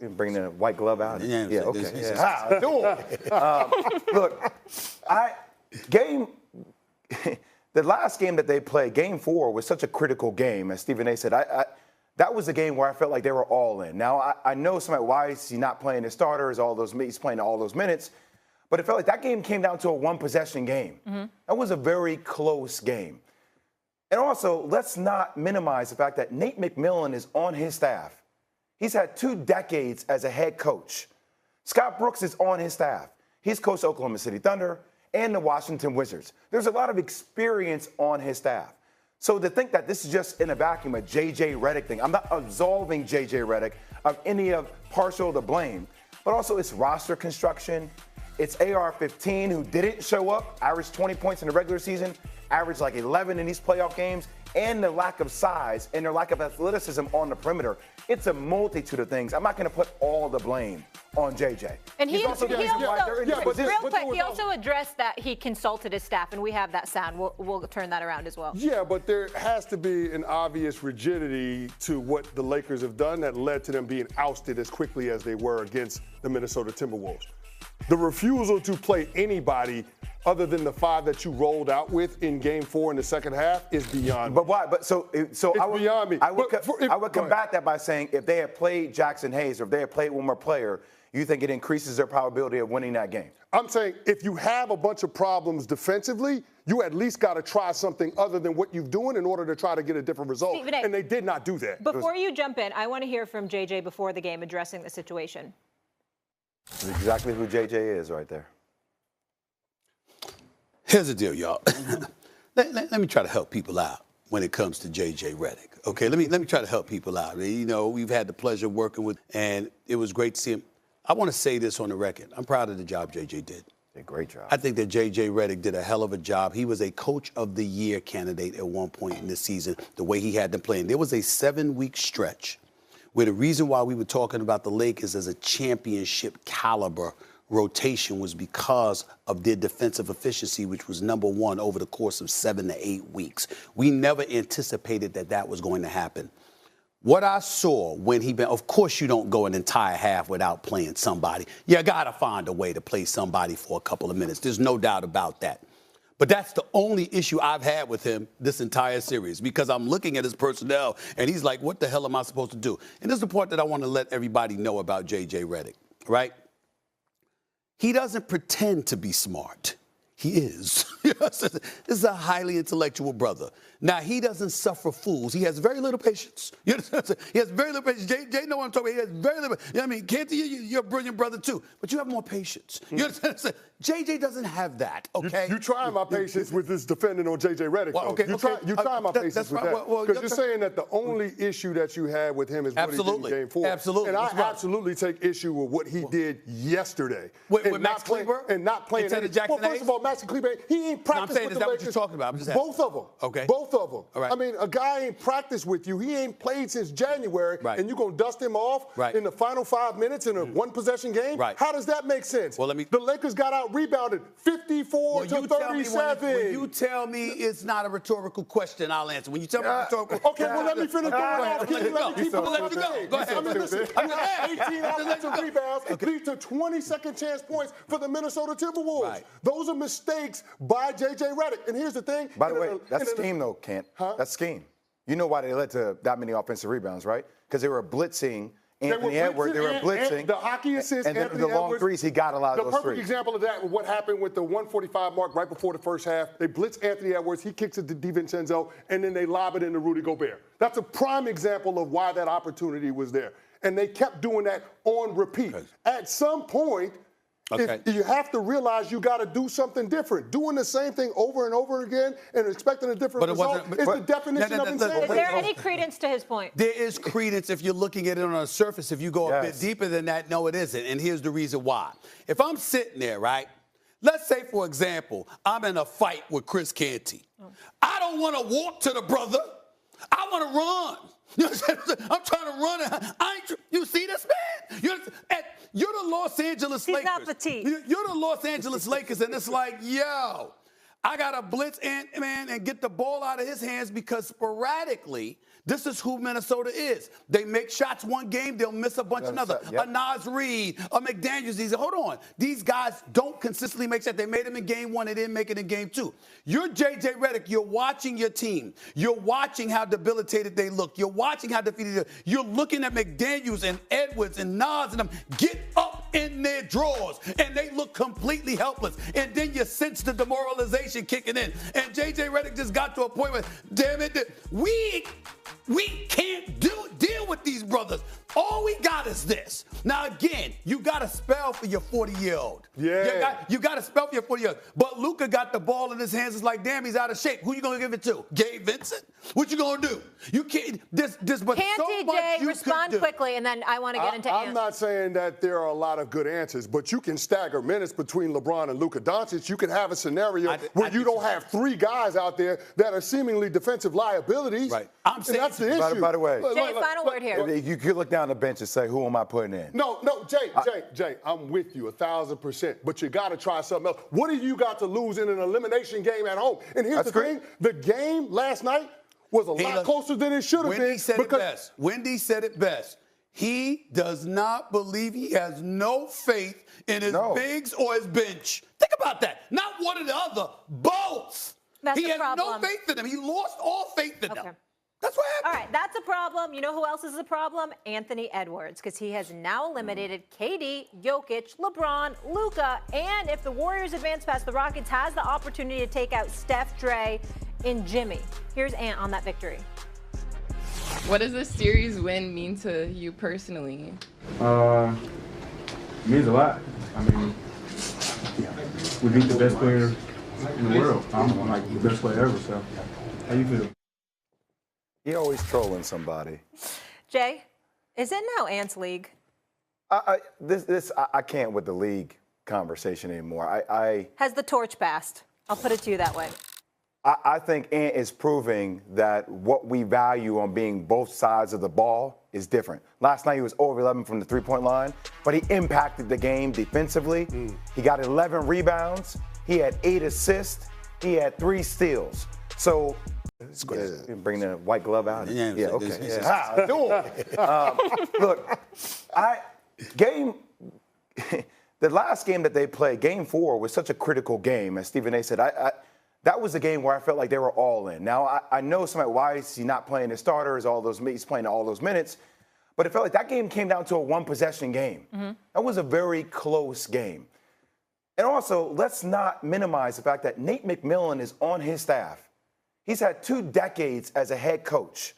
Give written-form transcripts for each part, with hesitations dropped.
You bring the white glove out. Yeah, okay. Look, the last game that they played, Game 4, was such a critical game. As Stephen A. said, that was a game where I felt like they were all in. Now, I know somebody, why is he not playing his starters, he's playing all those minutes. But it felt like that game came down to a one-possession game. Mm-hmm. That was a very close game. And also, let's not minimize the fact that Nate McMillan is on his staff. He's had 2 decades as a head coach. Scott Brooks is on his staff. He's coached Oklahoma City Thunder and the Washington Wizards. There's a lot of experience on his staff. So to think that this is just in a vacuum, a J.J. Redick thing, I'm not absolving J.J. Redick of any of partial to blame, but also it's roster construction. It's AR-15 who didn't show up, averaged 20 points in the regular season, averaged like 11 in these playoff games, and the lack of size and their lack of athleticism on the perimeter. It's a multitude of things. I'm not going to put all the blame on JJ. And he also addressed that he consulted his staff, and we have that sound. We'll turn that around as well. Yeah, but there has to be an obvious rigidity to what the Lakers have done that led to them being ousted as quickly as they were against the Minnesota Timberwolves. The refusal to play anybody other than the 5 that you rolled out with in Game 4 in the second half is beyond me. But why? So I would, beyond me. I would combat that by saying if they had played Jackson Hayes or if they had played one more player, you think it increases their probability of winning that game? I'm saying if you have a bunch of problems defensively, you at least got to try something other than what you've doing in order to try to get a different result. Stephen A., and they did not do that. Before you jump in, I want to hear from JJ before the game addressing the situation. That's exactly who JJ is right there. Here's the deal, y'all. let me try to help people out when it comes to J.J. Redick. Okay, let me try to help people out. You know, we've had the pleasure of working with, and it was great to see him. I want to say this on the record. I'm proud of the job J.J. did. A great job. I think that J.J. Redick did a hell of a job. He was a Coach of the Year candidate at one point in this season, the way he had them playing. There was a 7-week stretch where the reason why we were talking about the Lakers as a championship caliber rotation was because of their defensive efficiency, which was #1 over the course of 7 to 8 weeks. We never anticipated that was going to happen. What I saw when of course you don't go an entire half without playing somebody. You got to find a way to play somebody for a couple of minutes. There's no doubt about that. But that's the only issue I've had with him this entire series, because I'm looking at his personnel and he's like, what the hell am I supposed to do? And this is the part that I want to let everybody know about J.J. Redick, right? He doesn't pretend to be smart. He is. This is a highly intellectual brother. Now, he doesn't suffer fools. He has very little patience. You understand? He has very little patience. Jay know what I'm talking about. He has very little. You know what I mean? Canty, you're a brilliant brother, too. But you have more patience. You understand? JJ doesn't have that, okay? You trying my patience with this defending on J.J. Redick. Well, okay, you trying my patience with that. Because you're saying that the only issue that you had with him is what he did in Game 4. Absolutely. And I absolutely take issue with what he did yesterday. With Max Kleber? And not playing. Well, first of all, Max Kleber, he ain't practiced with the Lakers. Is that what you're talking about? I'm just asking. Both of them. Okay. Both of them. All right. I mean, a guy ain't practiced with you. He ain't played since January. Right. And you're going to dust him off in the final 5 minutes in a one-possession game? Right. How does that make sense? Well, the Lakers got out-rebounded 54 to 37. When you tell me it's not a rhetorical question, I'll answer. When you tell me it's rhetorical okay, well, let me finish going off. Can you let me keep let you go. Go ahead. I mean, listen, 18 offensive rebounds lead to 20 second-chance points for the Minnesota Timberwolves. Right. Those are mistakes by J.J. Redick. And here's the thing. By the way, that's scheme, though, Kent. Huh? That's scheme. You know why they led to that many offensive rebounds, right? Because they were blitzing Anthony Edwards. They were blitzing. The hockey assist, and then the long threes, he got a lot of those threes. The perfect example of that was what happened with the 1:45 mark right before the first half. They blitz Anthony Edwards. He kicks it to DiVincenzo, and then they lob it into Rudy Gobert. That's a prime example of why that opportunity was there. And they kept doing that on repeat. Okay. At some point, you have to realize you got to do something different. Doing the same thing over and over again and expecting a different result is the definition of insanity. Is there any credence to his point? There is credence if you're looking at it on the surface. If you go a bit deeper than that, no, it isn't. And here's the reason why. If I'm sitting there, right, let's say, for example, I'm in a fight with Chris Canty. I don't want to walk to the brother. I want to run. You know, I'm trying to run. You see this, man? You're the Los Angeles Lakers. He's not fatigued. You're the Los Angeles Lakers, and it's like, yo, I got to blitz Ant-Man and get the ball out of his hands because sporadically This is who Minnesota is. They make shots one game, they'll miss a bunch another. Yep. A Nas Reed, a McDaniels. Hold on. These guys don't consistently make shots. They made them in game one. They didn't make it in game two. You're J.J. Redick. You're watching your team. You're watching how debilitated they look. You're watching how defeated they are. You're looking at McDaniels and Edwards and Nas and them get up in their drawers, and they look completely helpless. And then you sense the demoralization kicking in. And J.J. Redick just got to a point where, damn it, we can't deal with these brothers. All we got is this. Now, again, you got to spell for your 40-year-old. Yeah. You got to spell for your 40-year-old. But Luka got the ball in his hands. It's like, damn, he's out of shape. Who you going to give it to? Gabe Vincent? What you going to do? You can't. But Can't so much TJ you respond could do. quickly, and then I want to get into I'm not saying that there are a lot of good answers, but you can stagger minutes between LeBron and Luka Doncic. You can have a scenario where you don't have three guys out there that are seemingly defensive liabilities. Right. I'm saying that's the issue. By the way, Jay, final word here. You could look down the bench and say, who am I putting in? No, Jay, I'm with you 1,000%. But you got to try something else. What do you got to lose in an elimination game at home? And here's the thing: the game last night was a lot closer than it should have been. Wendy said it best. He does not believe, he has no faith in his bigs or his bench. Think about that. Not one or the other, both. That's he the has problem. no faith in them. He lost all faith in them. That's what happened. All right, that's a problem. You know who else is a problem? Anthony Edwards, because he has now eliminated KD, Jokic, LeBron, Luka, and if the Warriors advance past the Rockets, has the opportunity to take out Steph, Dre, and Jimmy. Here's Ant on that victory. What does this series win mean to you personally? It means a lot. I mean, we beat the best player in the world. I'm like the best player ever, so how you feel? He always trolling somebody. Jay, is it now Ant's league? I can't with the league conversation anymore. Has the torch passed? I'll put it to you that way. I think Ant is proving that what we value on being both sides of the ball is different. Last night he was over 11 from the three-point line, but he impacted the game defensively. He got 11 rebounds. He had 8 assists. He had 3 steals. So, bring the white glove out. Yeah, okay. Look, the last game that they played, Game 4, was such a critical game. As Stephen A. said, that was a game where I felt like they were all in. Now, I know somebody, why is he not playing his starters, he's playing all those minutes, but it felt like that game came down to a one-possession game. That was a very close game. And also, let's not minimize the fact that Nate McMillan is on his staff. He's had 2 decades as a head coach.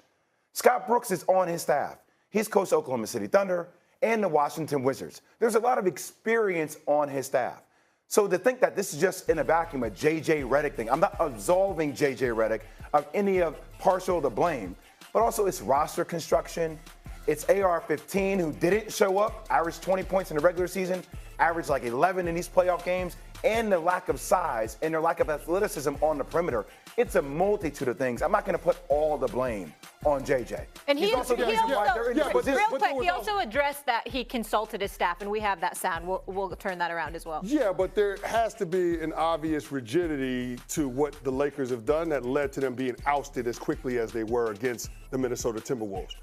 Scott Brooks is on his staff. He's coached Oklahoma City Thunder and the Washington Wizards. There's a lot of experience on his staff. So to think that this is just in a vacuum, a J.J. Redick thing, I'm not absolving J.J. Redick of any of partial to blame, but also it's roster construction. It's AR-15 who didn't show up, averaged 20 points in the regular season, averaged like 11 in these playoff games, and the lack of size and their lack of athleticism on the perimeter. It's a multitude of things. I'm not going to put all the blame on JJ. And he also also addressed that he consulted his staff, and we have that sound. We'll turn that around as well. Yeah, but there has to be an obvious rigidity to what the Lakers have done that led to them being ousted as quickly as they were against the Minnesota Timberwolves.